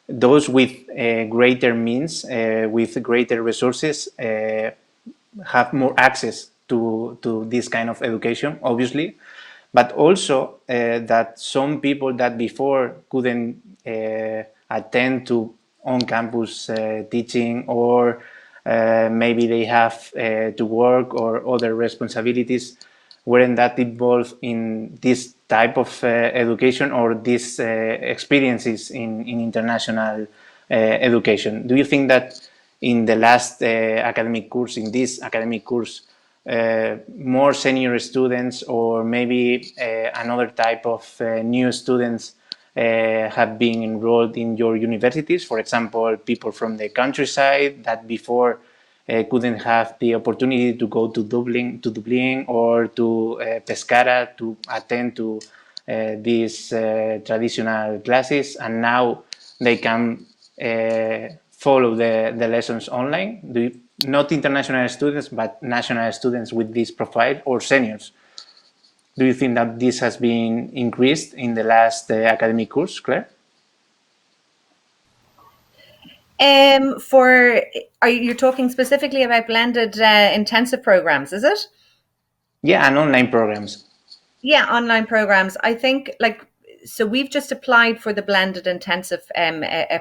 those with greater means, with greater resources, have more access to this kind of education, obviously, but also that some people that before couldn't attend to on-campus teaching, or maybe they have to work or other responsibilities, weren't that involved in this type of education or these experiences in international education. Do you think that in the last academic course, in this academic course, more senior students or maybe another type of new students have been enrolled in your universities? For example, people from the countryside that before couldn't have the opportunity to go to Dublin or to Pescara to attend to these traditional classes, and now they can follow the lessons online. Not international students, but national students with this profile, or seniors. Do you think that this has been increased in the last academic course, Claire? Are you talking specifically about blended intensive programs, is it? Yeah, and online programs. Yeah, online programs. I think so we've just applied for the blended intensive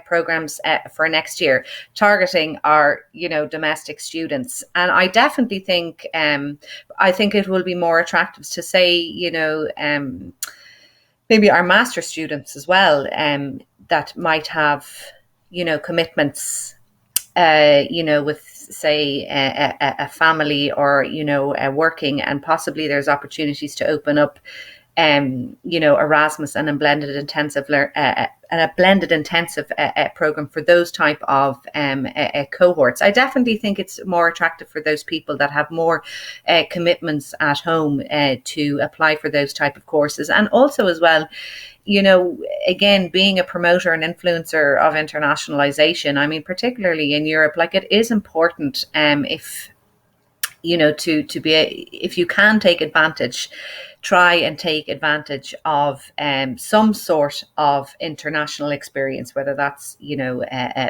programs for next year, targeting our, domestic students. And I definitely think, I think it will be more attractive to say, maybe our master students as well, that might have, commitments, with, say, a family or, working, and possibly there's opportunities to open up, Erasmus and a blended intensive program for those type of cohorts. I definitely think it's more attractive for those people that have more commitments at home to apply for those type of courses. And also as well, again, being a promoter and influencer of internationalization, I mean, particularly in Europe, like, it is important if to be, if you can take advantage, try and take advantage of some sort of international experience, whether that's,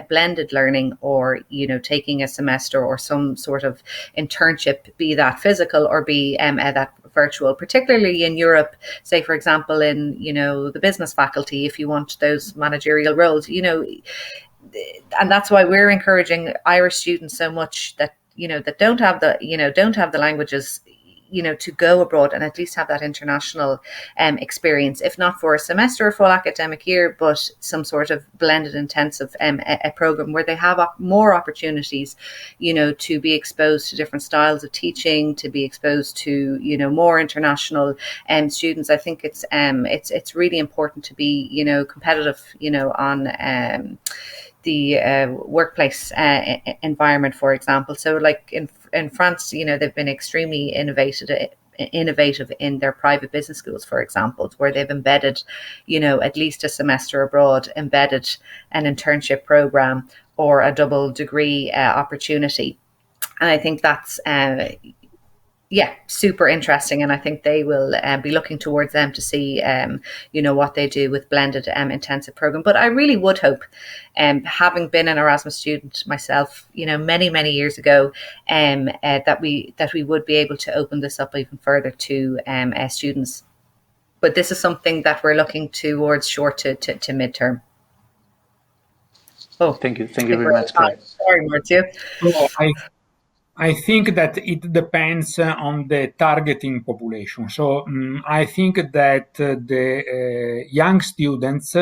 blended learning or, taking a semester or some sort of internship, be that physical or be that virtual, particularly in Europe, say, for example, in, the business faculty, if you want those managerial roles, and that's why we're encouraging Irish students so much that, that don't have the languages, to go abroad and at least have that international experience, if not for a semester or full academic year, but some sort of blended intensive a program where they have more opportunities, to be exposed to different styles of teaching, to be exposed to, more international students. I think it's really important to be, competitive, on the workplace environment, for example. So like in France, they've been extremely innovative in their private business schools, for example, where they've embedded, at least a semester abroad, embedded an internship program or a double degree opportunity. And I think that's super interesting, and I think they will be looking towards them to see, what they do with blended intensive program. But I really would hope, having been an Erasmus student myself, many years ago, that we would be able to open this up even further to students. But this is something that we're looking towards short to midterm. Oh, thank you very much, Prof. Sorry, Maurizio. So I think that it depends on the targeting population. So I think that the young students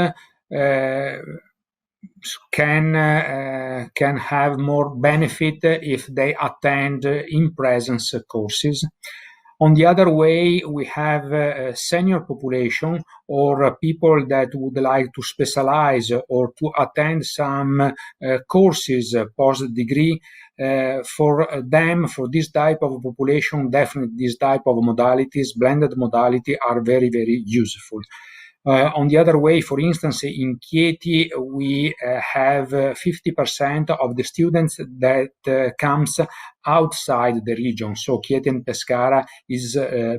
can have more benefit if they attend in-presence courses. On the other way, we have a senior population or people that would like to specialize or to attend some courses post-degree. For them, for this type of population, definitely this type of modalities, blended modality, are very useful. On the other way, for instance, in Chieti, we have 50% of the students that comes outside the region. So Chieti-Pescara is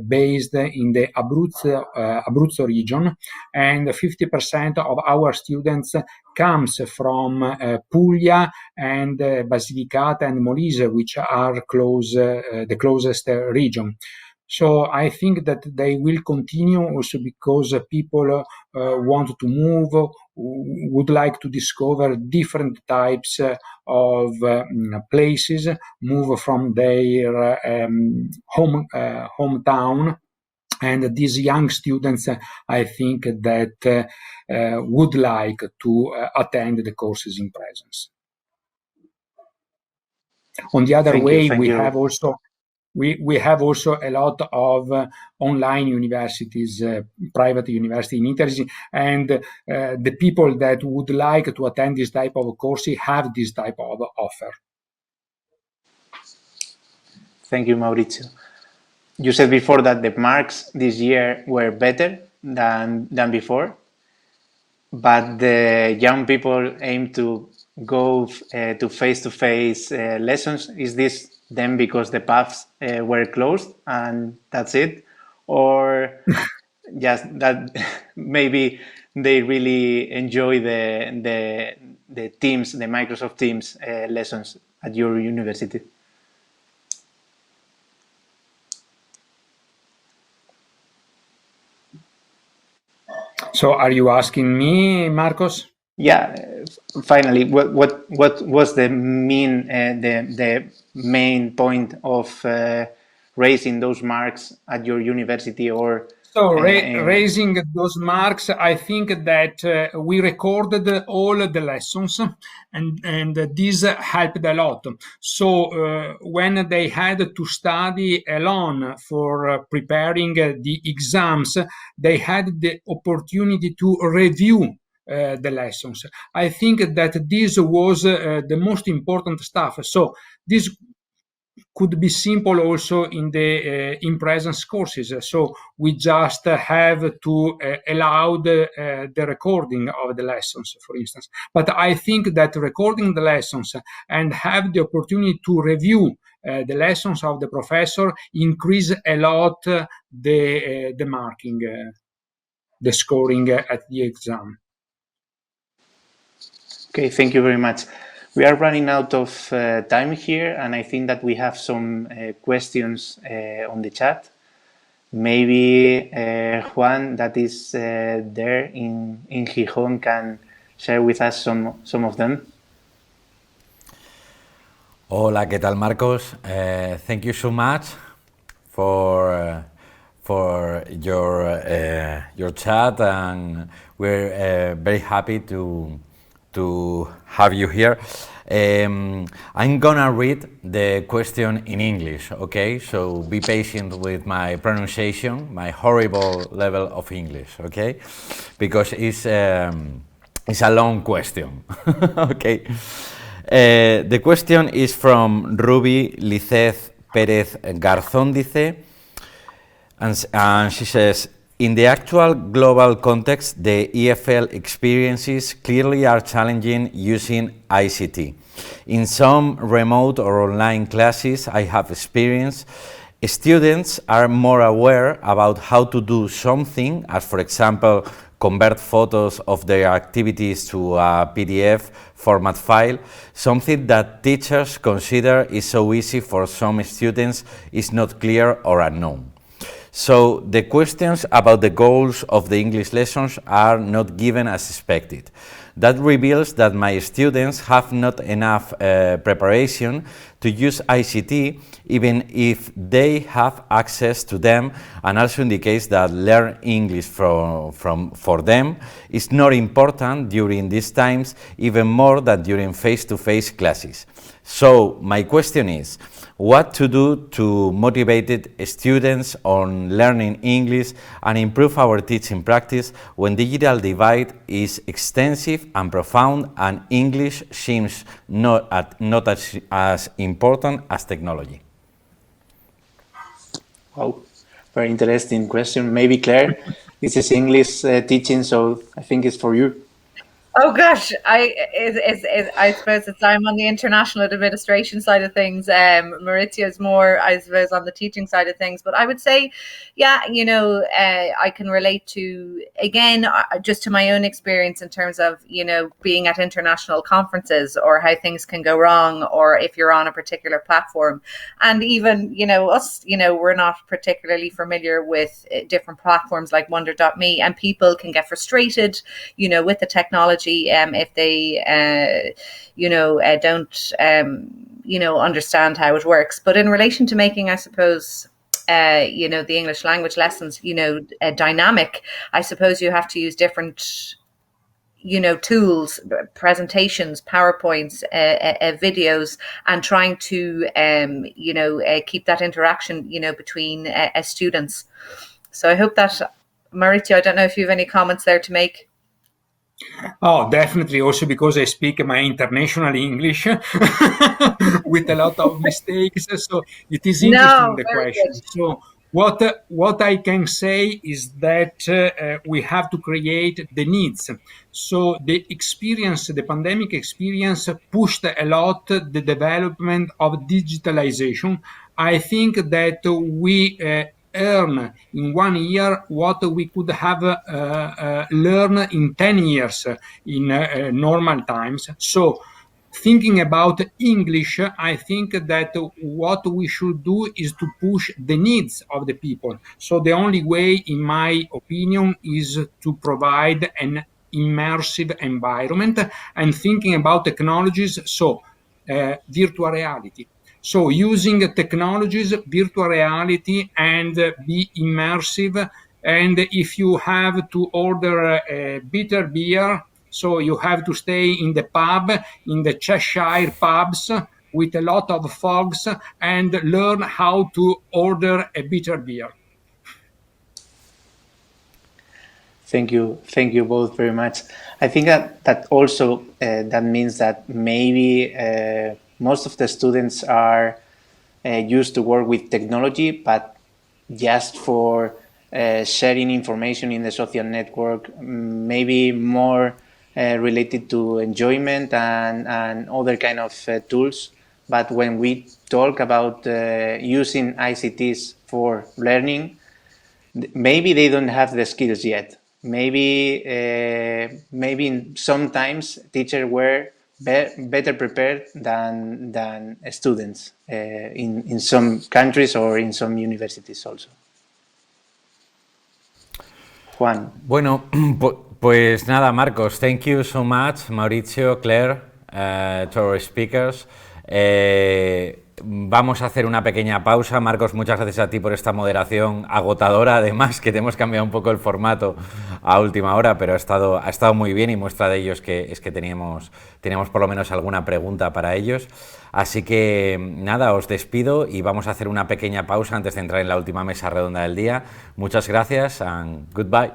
based in the Abruzzo region, and 50% of our students comes from Puglia and Basilicata and Molise, which are the closest region. So I think that they will continue also because people want to move, would like to discover different types of places, move from their hometown. And these young students, I think that would like to attend the courses in presence. On the other way, we have also a lot of online universities, private university in Italy, and the people that would like to attend this type of courses have this type of offer. Thank you, Maurizio. You said before that the marks this year were better than before, but the young people aim to go to face-to-face lessons. Is this then because the paths were closed and that's it, or just that maybe they really enjoy the Teams, the Microsoft Teams lessons at your university? So are you asking me, Marcos? Yeah. Finally, what was the main point of raising those marks at your university? Or so raising those marks, I think that we recorded all the lessons, and this helped a lot. So when they had to study alone for preparing the exams, they had the opportunity to review the lessons. I think that this was the most important stuff. So this could be simple also in the in presence courses. So we just have to allow the recording of the lessons, for instance. But I think that recording the lessons and have the opportunity to review the lessons of the professor increase a lot the marking, the scoring at the exam. Okay, thank you very much. We are running out of time here, and I think that we have some questions on the chat. Maybe Juan, that is there in Gijón, can share with us some of them. Hola, ¿qué tal, Marcos? Thank you so much for your chat, and we're very happy to have you here. I'm gonna read the question in English, okay? So be patient with my pronunciation, my horrible level of English, okay? Because it's a long question, okay? The question is from Ruby Licez Pérez Garzón, dice, and she says, in the actual global context, the EFL experiences clearly are challenging using ICT. In some remote or online classes I have experienced, students are more aware about how to do something, as for example, convert photos of their activities to a PDF format file. Something that teachers consider is so easy for some students is not clear or unknown. So the questions about the goals of the English lessons are not given as expected. That reveals that my students have not enough preparation to use ICT, even if they have access to them, and also indicates that learn English for them is not important during these times, even more than during face-to-face classes. So my question is, what to do to motivate students on learning English and improve our teaching practice when digital divide is extensive and profound and English seems not as important as technology? Wow, very interesting question. Maybe Claire, this is English teaching, so I think it's for you. Oh gosh, I suppose I'm on the international administration side of things. Maurizio is more, I suppose, on the teaching side of things. But I would say, yeah, I can relate to, again, just to my own experience in terms of, being at international conferences or how things can go wrong, or if you're on a particular platform. And even, us, we're not particularly familiar with different platforms like Wonder.me, and people can get frustrated, with the technology if they don't understand how it works. But in relation to making, I suppose, the English language lessons dynamic, I suppose you have to use different tools, presentations, PowerPoints, videos, and trying to keep that interaction between students. So I hope that, Maurizio, I don't know if you have any comments there to make. Oh, definitely. Also because I speak my international English with a lot of mistakes. So it is interesting, the question. Good. So what I can say is that we have to create the needs. So the pandemic experience pushed a lot the development of digitalization. I think that we earn in 1 year what we could have learned in 10 years in normal times. So thinking about English, I think that what we should do is to push the needs of the people. So the only way, in my opinion, is to provide an immersive environment and thinking about technologies, so virtual reality. So using technologies, virtual reality, and be immersive. And if you have to order a bitter beer, so you have to stay in the pub, in the Cheshire pubs, with a lot of fogs, and learn how to order a bitter beer. Thank you both very much. I think that also that means that maybe most of the students are used to work with technology, but just for sharing information in the social network, maybe more related to enjoyment and other kind of tools. But when we talk about using ICTs for learning, maybe they don't have the skills yet. Maybe sometimes teachers were better prepared than students in some countries or in some universities also. Juan. Bueno, pues nada, Marcos, thank you so much, Maurizio, Claire, to our speakers. Vamos a hacer una pequeña pausa. Marcos, muchas gracias a ti por esta moderación agotadora, además que te hemos cambiado un poco el formato a última hora, pero ha estado muy bien y muestra de ello es que teníamos por lo menos alguna pregunta para ellos. Así que nada, os despido y vamos a hacer una pequeña pausa antes de entrar en la última mesa redonda del día. Muchas gracias and goodbye.